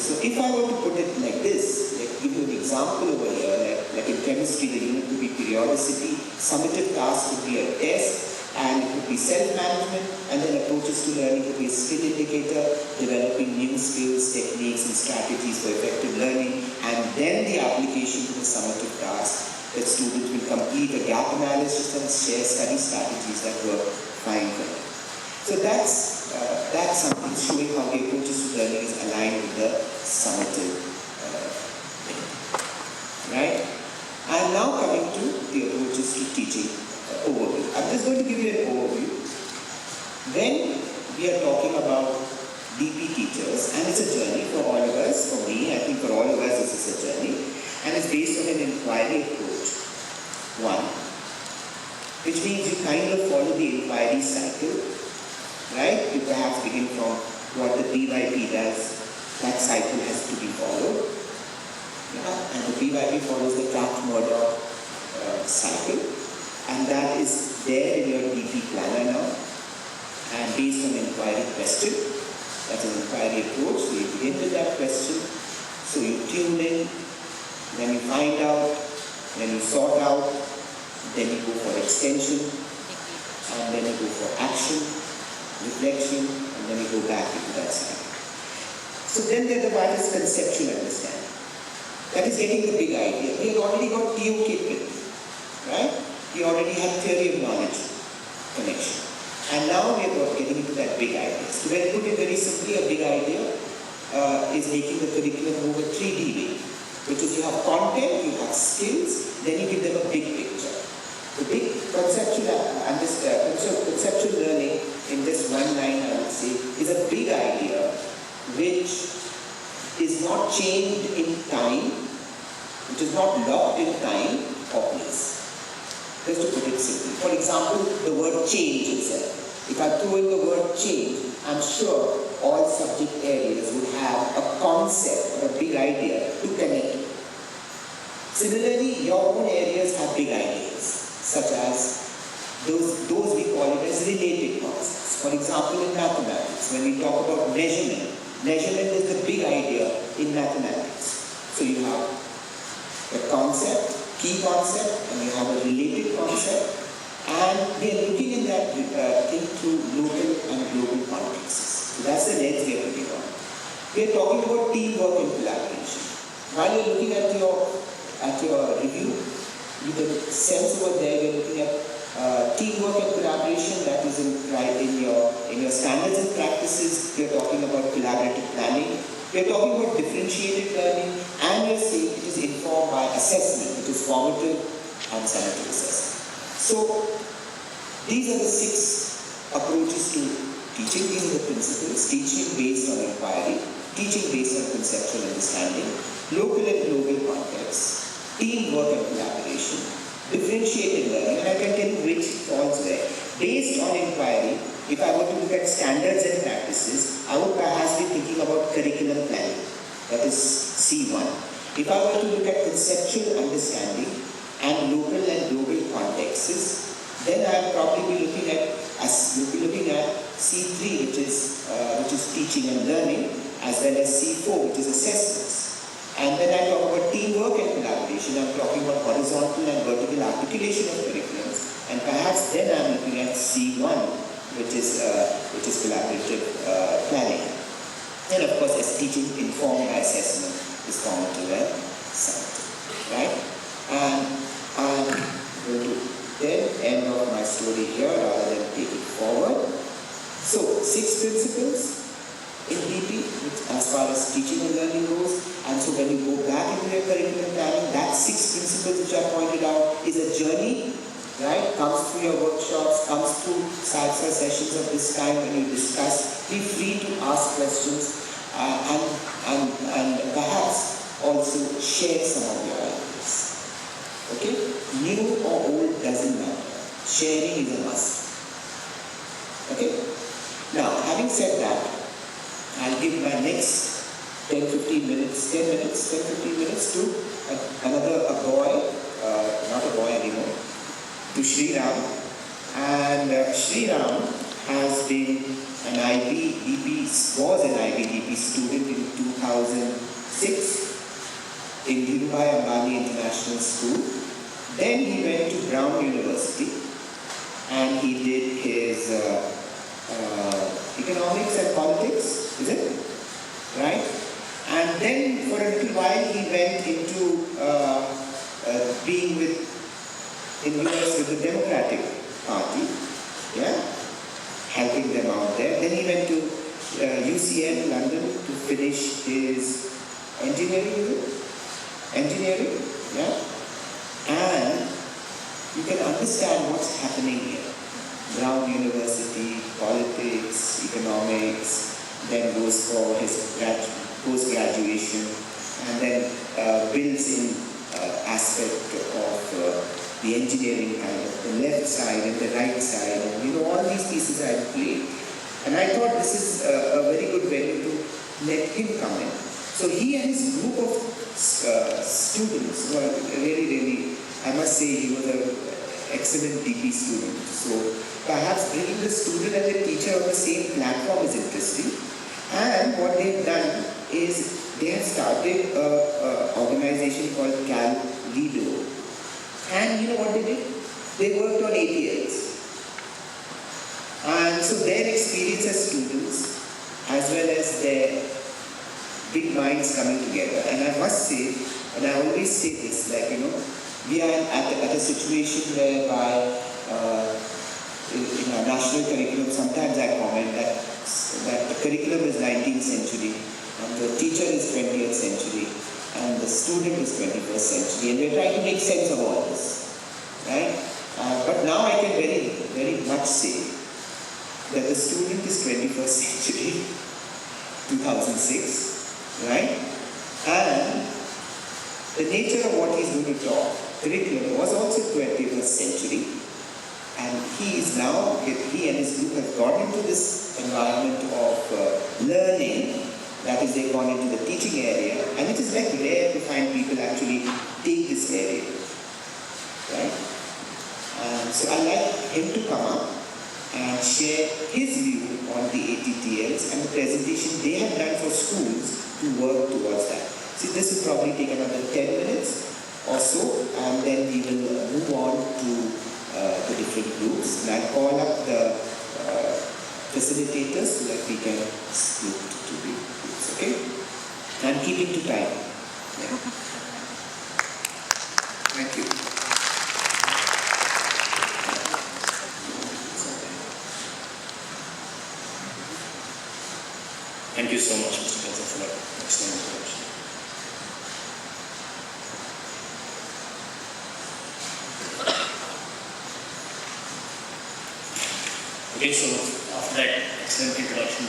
So if I were to put it like this, like give you an example over here, like in chemistry, the unit could be periodicity, summative task would be a test, and it could be self-management, and then approaches to learning could be a skill indicator, developing new skills, techniques, and strategies for effective learning, and then the application to the summative task that students will complete a gap analysis and share study strategies that work fine for them. So that's something showing how the approaches to learning is aligned with the summative thing. Right? I'm now coming to the approaches to teaching overview. I'm just going to give you an overview. When we are talking about DP teachers, and it's a journey for all of us, for me, I think for all of us this is a journey, and it's based on an inquiry approach. One, which means you kind of follow the inquiry cycle, right? You perhaps begin from what the PYP does, that cycle has to be followed. Yeah? And the PYP follows the Track-Murdoch cycle, and that is there in your DP planner now. And based on inquiry question, that's an inquiry approach, so you begin with that question, so you tune in, then you find out, then you sort out, then you go for extension, and then you go for action, reflection, and then you go back into that cycle. So then there's the one is conceptual understanding. That is getting the big idea. We have already got TO capability, right? We already have theory of knowledge connection. And now we are getting into that big idea. So when put it very simply, a big idea is making the curriculum move a 3D way. Which is you have content, you have skills, then you give them a big picture. The big conceptual learning in this one line, I would say, is a big idea which is not chained in time, which is not locked in time or place. Just to put it simply. For example, the word change itself. If I throw in the word change, I'm sure all subject areas would have a concept or a big idea to connect to. Similarly, your own areas have big ideas, such as those we call it as related concepts. For example, in mathematics, when we talk about measurement is the big idea in mathematics. So you have a concept, key concept, and you have a related concept, and we are looking in that thing through local and global contexts. So that's the lens we are putting on. We are talking about teamwork and collaboration. While you're looking at your review, you can sense over there we're looking at teamwork and collaboration. That is in your standards and practices. We're talking about collaborative planning. We're talking about differentiated learning, and we're saying it is informed by assessment, which is formative and summative assessment. So these are the 6 approaches to teaching. These are the principles: teaching based on inquiry, teaching based on conceptual understanding, local and global context, teamwork and collaboration, differentiated learning, and I can tell you which falls there. Based on inquiry, if I were to look at standards and practices, I would perhaps be thinking about curriculum planning, that is C1. If I were to look at conceptual understanding and local and global contexts, then I would probably be looking at C3, which is teaching and learning, as well as C4, which is assessments. And when I talk about teamwork and collaboration, I'm talking about horizontal and vertical articulation of curriculums, and perhaps then I'm looking at C1, which is collaborative planning. And of course, as teaching informed by assessment is formative and summative, right? And I'm going to then end of my story here rather than take it forward. So, 6 principles in DP as far as teaching and learning goes, and so when you go back into your curriculum planning, that 6 principles which I pointed out is a journey, right? Comes through your workshops, comes through SAIBSA sessions of this kind when you discuss. Be free to ask questions and perhaps also share some of your ideas. Okay? New or old doesn't matter. Sharing is a must. Okay? Now, having said that, I'll give my next 10-15 minutes to a boy, not a boy anymore, to Sriram. And Sriram has been was an IBDP student in 2000. 1986 in Dhirubhai Ambani International School. Then he went to Brown University and he did his economics and politics, is it? Right? And then for a little while he went into being in US with the Democratic Party, yeah, helping them out there. Then he went to UCL London to finish his engineering, yeah. And you can understand what's happening here. Brown University, politics, economics, then goes for his post-graduation, and then builds in aspect of the engineering kind of the left side and the right side, and all these pieces I played. And I thought this is a very good venue to let him come in. So he and his group of students were really, I must say he was an excellent DP student. So perhaps bringing the student and the teacher on the same platform is interesting. And what they've done is they have started an organization called Cal Lido. And you know what they did? They worked on ATLs. And so their experience as students, as well as their big minds coming together. And I must say, and I always say this, we are at a situation whereby in our national curriculum, sometimes I comment that the curriculum is 19th century, and the teacher is 20th century, and the student is 21st century, and we're trying to make sense of all this, right? But now I can very, very much say that the student is 21st century, 2006, right? And the nature of what he's going to talk, curriculum, was also 21st century. And he and his group have gone into this environment of learning, that is, they've gone into the teaching area, and it is like rare to find people actually take this area, right? So I'd like him to come up and share his view on the ATTLs and the presentation they have done for schools to work towards that. See, this will probably take another 10 minutes or so, and then we will move on to the different groups. And I'll call up the facilitators so that we can split to the groups, okay? And keeping to time. Yeah. Thank you. Thank you so much, Mr. Kaiser, for that excellent introduction. Okay, so after that excellent introduction,